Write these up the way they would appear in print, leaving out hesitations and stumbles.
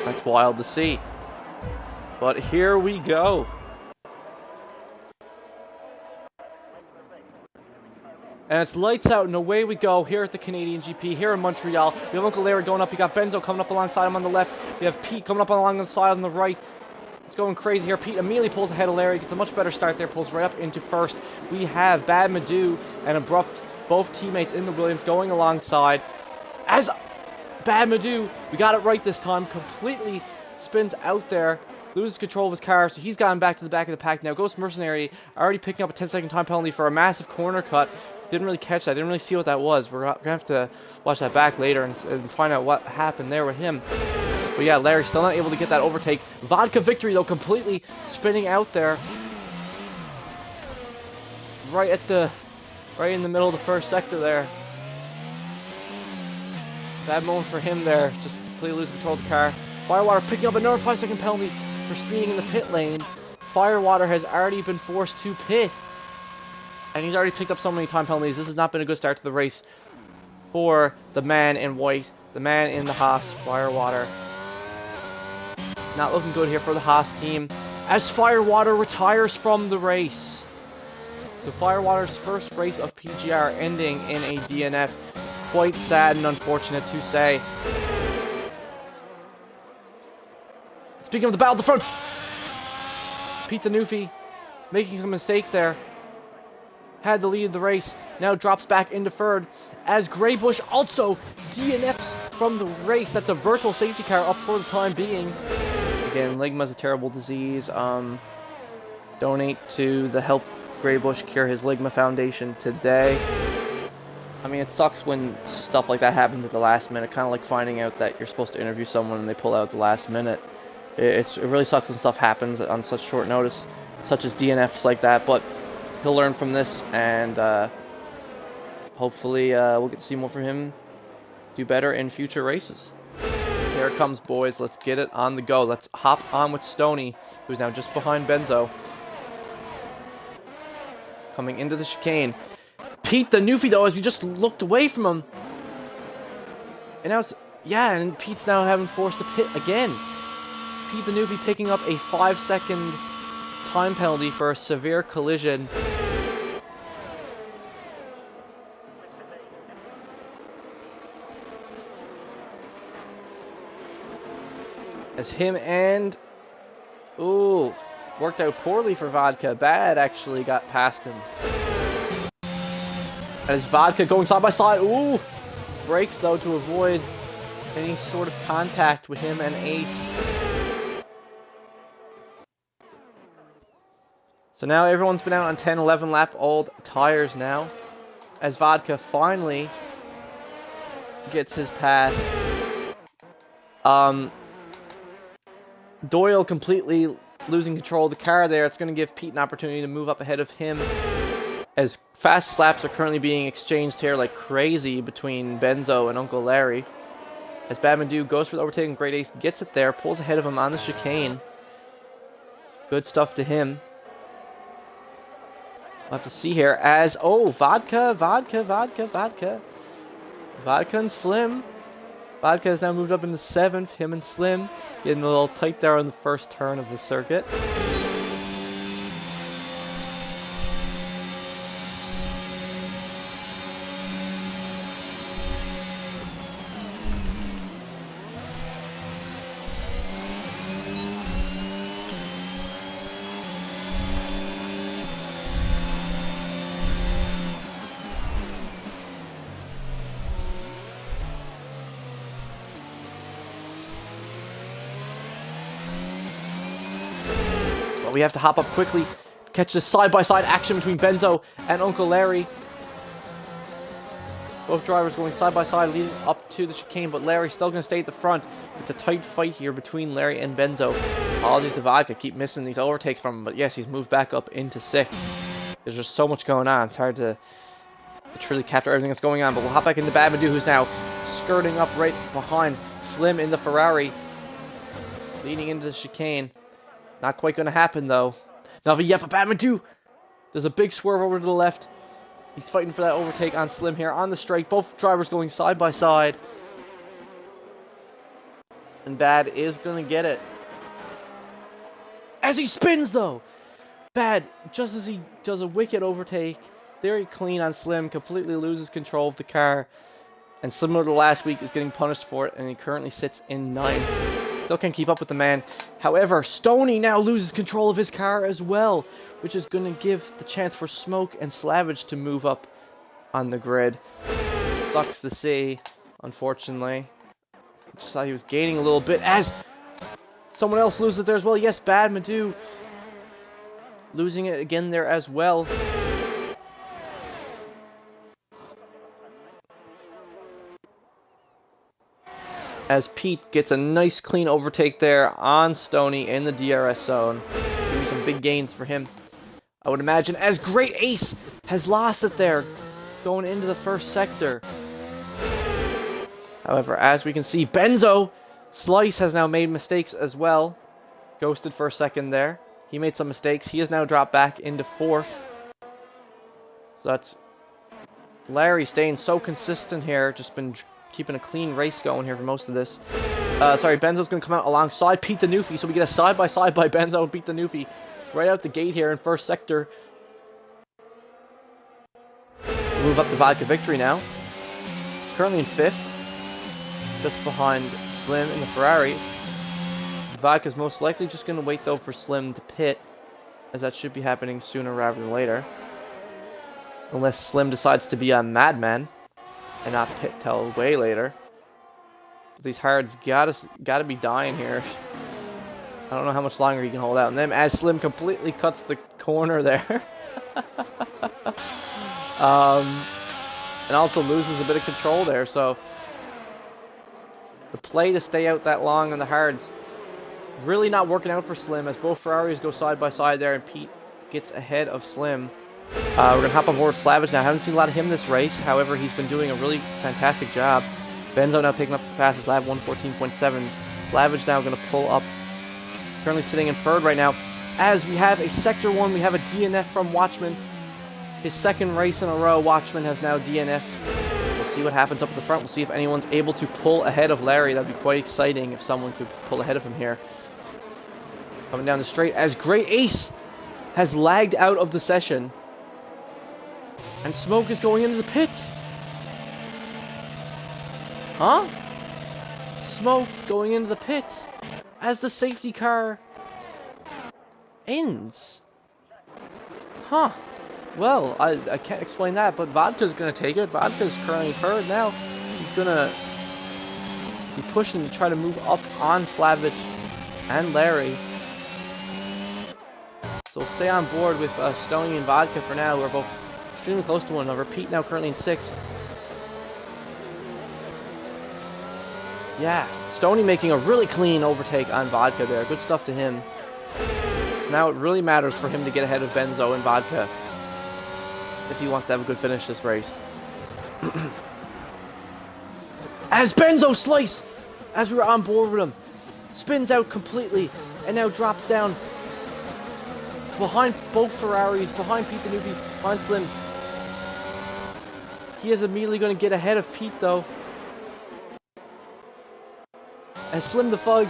That's wild to see. But here we go. And it's lights out and away we go here at the Canadian GP, here in Montreal. We have Uncle Larry going up. You got Benzo coming up alongside him on the left. We have Pete coming up along the side on the right. It's going crazy here. Pete immediately pulls ahead of Larry. Gets a much better start there. Pulls right up into first. We have Bad Madu and Abrupt, both teammates in the Williams, going alongside. As Bad Madu, we got it right this time. Completely spins out there. Loses control of his car, so he's gotten back to the back of the pack now. Ghost Mercenary already picking up a 10-second time penalty for a massive corner cut. Didn't really catch that. Didn't really see what that was. We're going to have to watch that back later and find out what happened there with him. But yeah, Larry still not able to get that overtake. Vodka victory, though, completely spinning out there. Right in the middle of the first sector there. Bad moment for him there. Just completely losing control of the car. Firewater picking up another 5-second penalty for speeding in the pit lane. Firewater has already been forced to pit. And he's already picked up so many time penalties. This has not been a good start to the race for the man in white. The man in the Haas, Firewater. Not looking good here for the Haas team, as Firewater retires from the race. So Firewater's first race of PGR ending in a DNF. Quite sad and unfortunate to say. Speaking of the battle at the front, Pete the Newfie making some mistake there. Had to lead the race, now drops back into third, as Greybush also DNFs from the race. That's a virtual safety car up for the time being. Again, Ligma's a terrible disease. Donate to the Help Greybush Cure His Ligma Foundation today. I mean, it sucks when stuff like that happens at the last minute, kind of like finding out that you're supposed to interview someone and they pull out at the last minute. It really sucks when stuff happens on such short notice, such as DNFs like that, but he'll learn from this, and hopefully we'll get to see more from him do better in future races. Here it comes, boys. Let's get it on the go. Let's hop on with Stoney, who's now just behind Benzo. Coming into the chicane. Pete the Newfie, though, as we just looked away from him. And now it's... Yeah, and Pete's now having forced to pit again. Pete the Newfie picking up a 5-second time penalty for a severe collision. As him and... Ooh, worked out poorly for Vodka. Bad actually got past him. As Vodka going side by side. Ooh, brakes though to avoid any sort of contact with him and Ace. So now everyone's been out on 10, 11 lap old tires now. As Vodka finally gets his pass. Doyle completely losing control of the car there. It's going to give Pete an opportunity to move up ahead of him. As fast slaps are currently being exchanged here like crazy between Benzo and Uncle Larry. As Bad Madu goes for the overtaking, Great Ace gets it there, pulls ahead of him on the chicane. Good stuff to him. We'll have to see here as... Oh, Vodka and Slim. Vodka has now moved up into 7th. Him and Slim getting a little tight there on the first turn of the circuit. But we have to hop up quickly, catch this side-by-side action between Benzo and Uncle Larry. Both drivers going side-by-side, leading up to the chicane, but Larry's still going to stay at the front. It's a tight fight here between Larry and Benzo. Apologies to Vodka, keep missing these overtakes from him, but yes, he's moved back up into 6th. There's just so much going on. It's hard to truly capture everything that's going on, but we'll hop back into Bad Madu, who's now skirting up right behind Slim in the Ferrari, leading into the chicane. Not quite going to happen, though. But Bad Madu does a big swerve over to the left. He's fighting for that overtake on Slim here on the straight. Both drivers going side by side. And Bad is going to get it. As he spins, though. Bad, just as he does a wicked overtake. Very clean on Slim. Completely loses control of the car. And similar to last week, is getting punished for it. And he currently sits in 9th. Still can't keep up with the man. However, Stoney now loses control of his car as well. Which is going to give the chance for Smoke and Slavage to move up on the grid. Sucks to see, unfortunately. Just thought he was gaining a little bit as someone else loses it there as well. Yes, Bad Madu losing it again there as well. As Pete gets a nice clean overtake there on Stoney in the DRS zone. It's going to be some big gains for him, I would imagine, as Great Ace has lost it there going into the first sector. However, as we can see, Benzo Slice has now made mistakes as well. Ghosted for a second there. He made some mistakes. He has now dropped back into 4th. So that's Larry staying so consistent here. Just been keeping a clean race going here for most of this. Sorry, Benzo's going to come out alongside Pete the Newfie. So we get a side-by-side by Benzo and Pete the Newfie. Right out the gate here in first sector. Move up to Vodka Victory now. It's currently in 5th. Just behind Slim in the Ferrari. Vodka's most likely just going to wait, though, for Slim to pit, as that should be happening sooner rather than later. Unless Slim decides to be a madman and not pit till way later. But these hards gotta be dying here. I don't know how much longer he can hold out. And then as Slim completely cuts the corner there. And also loses a bit of control there, so the play to stay out that long on the hards really not working out for Slim, as both Ferraris go side by side there, and Pete gets ahead of Slim. We're going to hop on board with Slavage now. I haven't seen a lot of him this race. However, he's been doing a really fantastic job. Benzo now picking up the fastest lap, 1:14.7. Slavage now going to pull up. Currently sitting in 3rd right now. As we have a Sector 1, we have a DNF from Watchman. His 2nd race in a row, Watchman has now DNF'd. We'll see what happens up at the front. We'll see if anyone's able to pull ahead of Larry. That'd be quite exciting if someone could pull ahead of him here. Coming down the straight as Great Ace has lagged out of the session. And Smoke is going into the pits. Huh? Smoke going into the pits as the safety car ends. Huh. Well, I can't explain that, but Vodka's going to take it. Vodka's currently 3rd now. He's going to be pushing to try to move up on Slavage and Larry. So we'll stay on board with Stoney and Vodka for now. We're both extremely close to one another. Pete now currently in 6th. Yeah, Stoney making a really clean overtake on Vodka there. Good stuff to him. So now it really matters for him to get ahead of Benzo and Vodka if he wants to have a good finish this race. As Benzo Slice, as we were on board with him, spins out completely and now drops down behind both Ferraris, behind Pete the Newbie, behind Slim. He is immediately going to get ahead of Pete, though. And Slim the Fug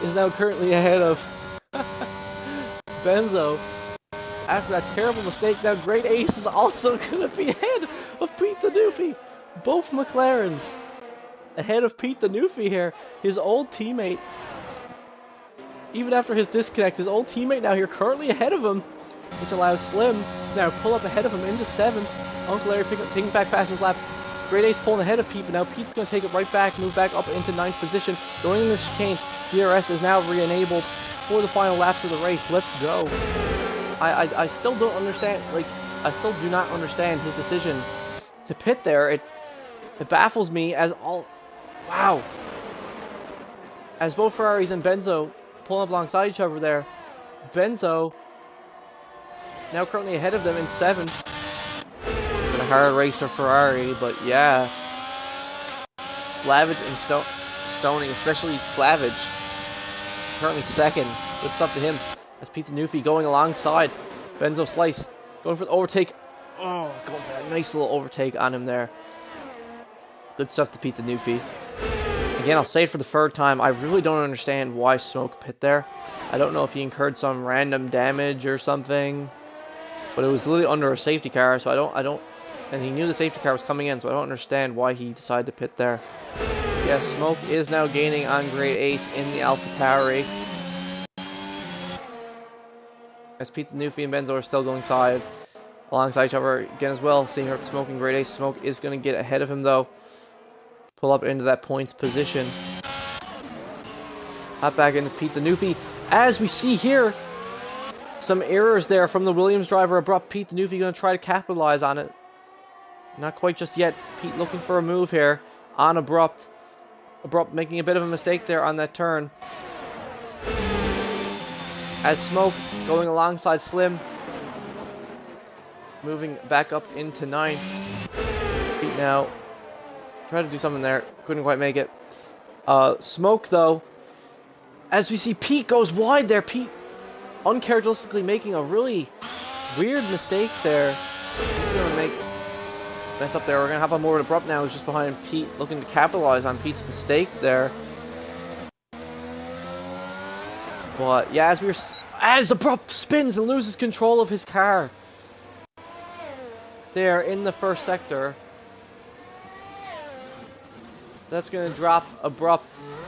is now currently ahead of Benzo. After that terrible mistake, now Great Ace is also going to be ahead of Pete the Newfie. Both McLarens ahead of Pete the Newfie here. His old teammate, even after his disconnect, his old teammate now here currently ahead of him, which allows Slim to now pull up ahead of him into 7th. Uncle Larry taking back past his lap. Great Ace pulling ahead of Pete, but now Pete's going to take it right back, move back up into 9th position. Going in the chicane, DRS is now re-enabled for the final laps of the race. Let's go. I still don't understand, I still do not understand his decision to pit there. It baffles me as wow. As both Ferraris and Benzo pulling up alongside each other there. Benzo now currently ahead of them in 7th. Been a hard race for Ferrari, but yeah. Slavage and Stoney, especially Slavage, currently 2nd. Good stuff to him. As Pete the Newfie going alongside Benzo Slice, going for the overtake. Oh, going for that nice little overtake on him there. Good stuff to Pete the Newfie. Again, I'll say it for the third time, I really don't understand why Smoke pit there. I don't know if he incurred some random damage or something, but it was literally under a safety car, so I don't, and he knew the safety car was coming in, so I don't understand why he decided to pit there. Yes, Smoke is now gaining on Great Ace in the AlphaTauri. As Pete the Newfie and Benzo are still going alongside each other again as well, seeing her Smoke and Great Ace. Smoke is going to get ahead of him though. Pull up into that points position. Hop back into Pete the Newfie. As we see here, some errors there from the Williams driver. Abrupt Pete the Newfie going to try to capitalize on it. Not quite just yet. Pete looking for a move here on Abrupt. Abrupt making a bit of a mistake there on that turn. As Smoke going alongside Slim. Moving back up into 9th. Pete now tried to do something there. Couldn't quite make it. Smoke, though, as we see Pete goes wide there. Pete uncharacteristically making a really weird mistake there. He's going to mess up there. We're going to have a more Abrupt now, who's just behind Pete, looking to capitalize on Pete's mistake there. But yeah, as Abrupt spins and loses control of his car there in the first sector. That's going to drop Abrupt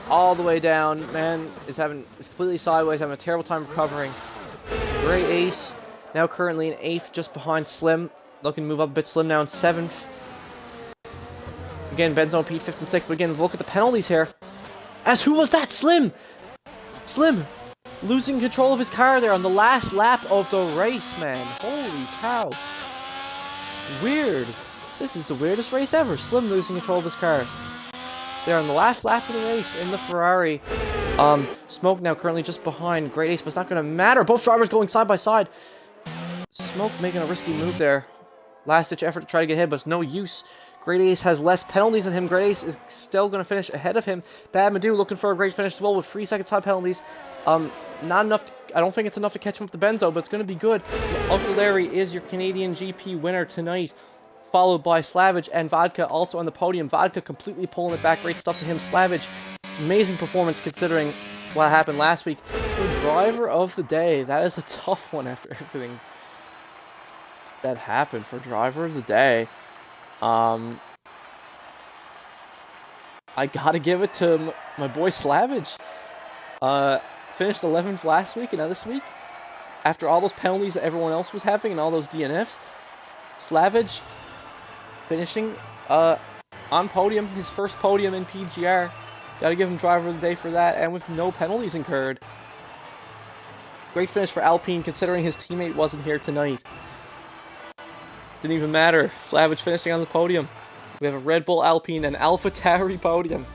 all the way down. Man is completely sideways, having a terrible time recovering. Great Ace now currently in 8th, just behind Slim. Looking to move up a bit. Slim now in 7th. Again, Benzo and Pete 5th and 6th. But again, look at the penalties here. As who was that? Slim! Slim losing control of his car there on the last lap of the race, man. Holy cow. Weird. This is the weirdest race ever. Slim losing control of his car. There on the last lap of the race in the Ferrari. Smoke now currently just behind Great Ace, but it's not going to matter. Both drivers going side by side. Smoke making a risky move there. Last-ditch effort to try to get ahead, but it's no use. Great Ace has less penalties than him. Great Ace is still going to finish ahead of him. Bad Madu looking for a great finish as well with 3 second time penalties. Not enough. I don't think it's enough to catch him up to Benzo, but it's going to be good. Uncle Larry is your Canadian GP winner tonight, followed by Slavage and Vodka also on the podium. Vodka completely pulling it back. Great stuff to him. Slavage, amazing performance considering what happened last week. The driver of the day. That is a tough one after everything that happened for driver of the day. I gotta give it to my boy Slavage. Finished 11th last week, and now this week, after all those penalties that everyone else was having and all those DNFs, Slavage finishing on podium, his first podium in PGR. Gotta give him driver of the day for that, and with no penalties incurred. Great finish for Alpine, considering his teammate wasn't here tonight. Didn't even matter. Slavage finishing on the podium. We have a Red Bull Alpine and AlphaTauri podium.